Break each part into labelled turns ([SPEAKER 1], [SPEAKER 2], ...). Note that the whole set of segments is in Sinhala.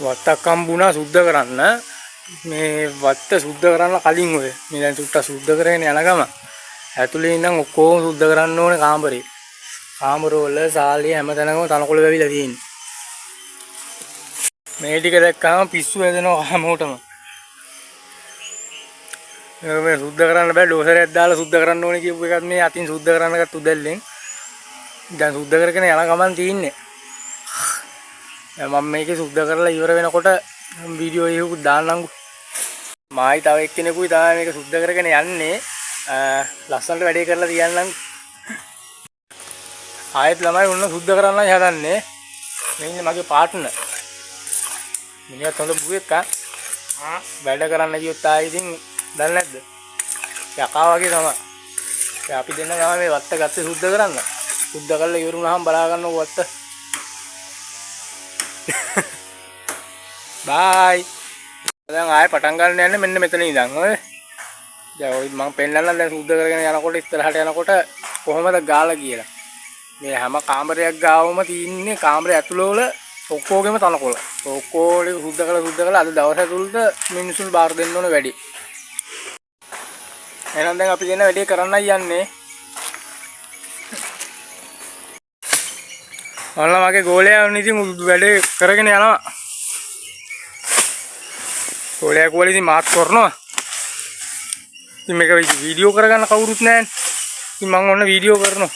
[SPEAKER 1] වත්තක් හම්බුණා සුද්ධ කරන්න. මේ වත්ත සුද්ධ කරන්න කලින් ඔය මේ දැන් සුට්ට සුද්ධ කරගෙන යන ගම ඇතුලේ ඉඳන් ඔක්කොම සුද්ධ කරන්න ඕනේ කාමරේ. කාමරවල සාලිය හැමතැනම තනකොළ වැවිලා තියෙන්නේ. මේ ටික දැක්කම පිස්සු හැදෙනවා හැමෝටම. මේ සුද්ධ කරන්න බෑ ඩෝසරයක් දාලා සුද්ධ කරන්න ඕනේ කියපු එකත් මේ අතින් සුද්ධ කරන්න ගත්ත උදැල්ලෙන්. දැන් සුද්ධ කරගෙන යන ගමන් තියෙන්නේ. මම මේකේ සුද්ධ කරලා ඉවර වෙනකොට වීඩියෝ එකකුත් දාන්නම්කෝ. මායි තව එක්කෙනෙකුයි තමයි මේක සුද්ධ කරගෙන යන්නේ. ලස්සනට වැඩේ කරලා තියන්නම්. ආයෙත් ළමයි උන්න සුද්ධ කරන්නයි හදන්නේ. මේ ඉන්නේ මගේ පාර්ට්නර්. මිනිහත් හොඳ බුවෙක් වැඩ කරන්න කියොත් ආයෙ ඉතින් දන්නේ නැද්ද? යකා වගේ තමයි. අපි දෙන්න ගම මේ වත්ත ගත්තේ සුද්ධ කරන්න. සුද්ධ කරලා ඉවර වුණාම බලා ගන්නකො වත්ත. බයි. දැන් ආයෙ පටන් ගන්න යන්නේ මෙන්න මෙතන ඉඳන් ඔය. දැන් ඔය මම පෙන්නන්නම් දැන් සුද්ධ කරගෙන යනකොට ඉස්සරහට යනකොට කොහොමද ගාලා කියලා. මේ හැම කාමරයක් ගාවම තියෙන්නේ කාමරය ඇතුළේ ඔක්කොගෙම තනකොළ. ඔක්කොම සුද්ධ කරලා අද දවස් ඇතුළත මිනිස්සුන් බාර දෙන්න ඕන වැඩි. එහෙනම් දැන් අපි දෙන වැඩේ කරන්නයි යන්නේ. ඔන්න මගේ ගෝලයා ඉතින් වැඩේ කරගෙන යනවා. ගෝලයා කෝලේ ඉතින් මාත් කරනවා. ඉතින් මේක වීඩියෝ කරගන්න කවුරුත් නැහැ. ඉතින් මම ඔන්න වීඩියෝ කරනවා.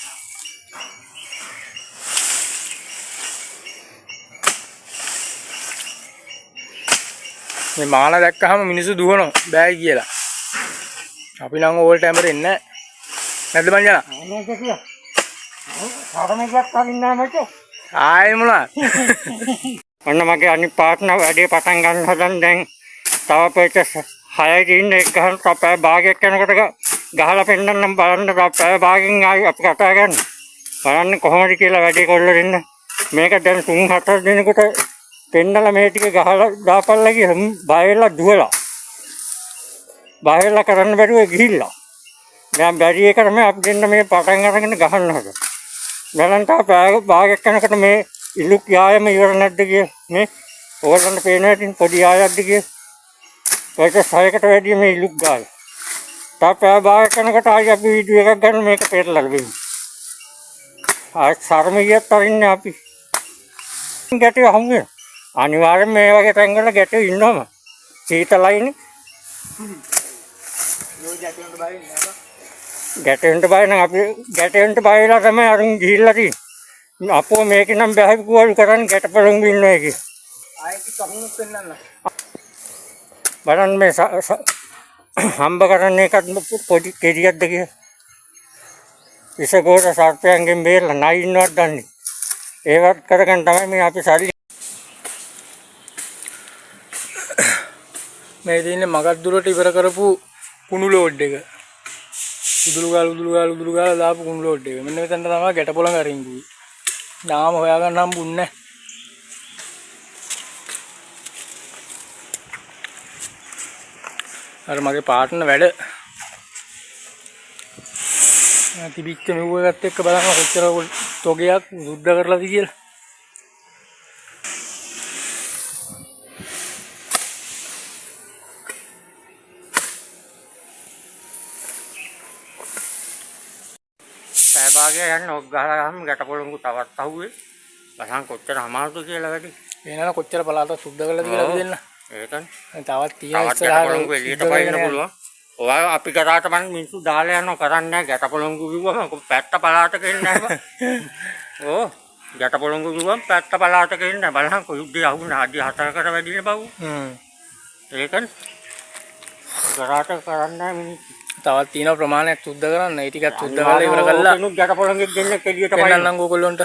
[SPEAKER 1] මේ මාන දැක්කහම මිනිස්සු දුවනවා බෑ කියලා. අපි නම් ඕල්ට ඇමරෙන්නේ නැහැ. නැද්ද මංජනා? නෑ කියලා. සාරමේකක් අරින්න නැහැ ආයෙ මොනවා? ඔන්න මගේ අනිත් පාර්ට්නර් වැඩේ පටන් ගන්න හදන් දැන් තව පෙට 6යි තියෙන එක ගහන තපය භාගයක් යනකොට ගහලා පෙන්නන්නම් බලන්න තපය භාගෙන් ආයි අපි කතා ගන්න. බලන්න කොහොමද කියලා වැඩේ කරලා දෙන්න. මේක දැන් 3-4 දිනකට පෙන්නලා මේ ටික ගහලා දාපල්ලා කියලා බය වෙලා දුවලා. බය වෙලා කරන්න බැරුව ගිහිල්ලා. දැන් බැරි එකට මේ අපි දෙන්න මේ පටන් අරගෙන ගහන්න හදා. බලන්න තව භාගයක් යනකොට මේ ඉලුක් යායම ඉවර නැද්ද කියලා මේ ඕගොල්ලන්ට පේනවා ඉතින් පොඩි යායක්ද කියලා. ඒක 6කට වැඩි මේ ඉලුක් ගාලා. තව භාගයක් යනකොට ආයි අපි වීඩියෝ එකක් ගන්න මේක පෙරලා බලමු. ආයි සාරමියත් අරින්නේ අපි. ගැටේ හමු වෙනවා. අනිවාර්යෙන් මේ වගේ තැන්වල ගැටේ ඉන්නවම. සීතලයිනේ. ගැටෙන්ට බය නම් අපි ගැටෙන්ට බය වෙලා තමයි අරුන් ගිහිල්ලා තියෙන්නේ. අපෝ මේක නම් බෑ කුවල් කරන් ගැටපළඟු ඉන්නවා කිය. ආයෙත් කහුණුත් වෙන්නන්න. බලන්න මේ හම්බ කරන්නේ එකත් පොඩි කෙරියක්ද කිය. ඉසගෝර සර්පයන්ගෙන් බේරලා නයි ඉන්නවත් දන්නේ. ඒවත් කරගෙන තමයි මේ අපි සල්ලි මේ දින්නේ මගක් දුරට ඉවර කරපු කුණු ලෝඩ් එක. උදුළු ගාලා දාපු කුණු ලෝඩ් එක. මෙන්න මෙතන තමයි ගැට පොළඟ අරින්ගුවේ. නාම හොයාගන්න හම්බුන්නේ නැහැ. අර මගේ පාර්ට්නර් වැඩ තිබිච්ච මෙව්ව එකත් එක්ක බලන්න කොච්චර තොගයක් සුද්ධ කරලාද කියලා. භාගය යන්න ඔක් ගහලා ගහම ගැටපොළඟු තවත් අහුවේ. බලන්න කොච්චර අමාරුද කියලා වැඩි. එනනම් කොච්චර පළාතක් සුද්ධ කරලාද කියලා අපි දෙන්න. ඒකනේ. තවත් 30 ඉස්සරහට එළියට පයින්න පුළුවන්. ඔය අපි කරාට මම මිනිස්සු දාලා යනවා කරන්නේ නැහැ ගැටපොළඟු කිව්වම පැත්ත පළාතක ඉන්නේ නැහැ. ඕ ගැටපොළඟු කිව්වම පැත්ත පළාතක ඉන්නේ බලන්න යුද්ධය අහුුණා අඩි 4කට වැඩිනේ බවු. ඒකනේ. කරාට කරන්නේ නැහැ මිනිස්සු. තවත් තියෙන ප්‍රමාණයක් සුද්ධ කරන්න. ඒ ටිකත් සුද්ධ කරලා ඉවර කළා. ගැටපොළඟෙක් දෙන්නෙක් එළියට පයින්න. එන්නනම් ඕගොල්ලොන්ට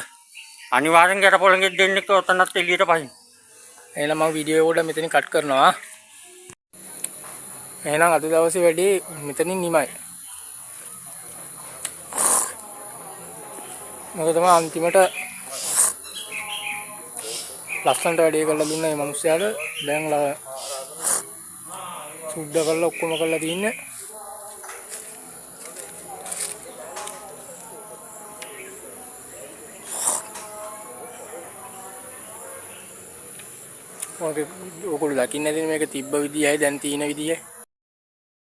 [SPEAKER 1] අනිවාර්යෙන් ගැටපොළඟෙක් දෙන්නෙක් ඔතනත් එළියට පයින්න. එහෙනම් මම වීඩියෝ එක මෙතනින් කට් කරනවා. එහෙනම් අද දවසේ වැඩේ මෙතනින් නිමයි. මොකද තමයි අන්තිමට ලස්සනට වැඩේ කරලා දුන්න මේ මිනිස්සයාට දැන් සුද්ධ කරලා ඔක්කොම කරලා තින්නේ. මොකද ඔයගොල්ලෝ දකින්න ඇතිනේ මේක තිබ්බ විදියයි දැන් තියෙන විදිය.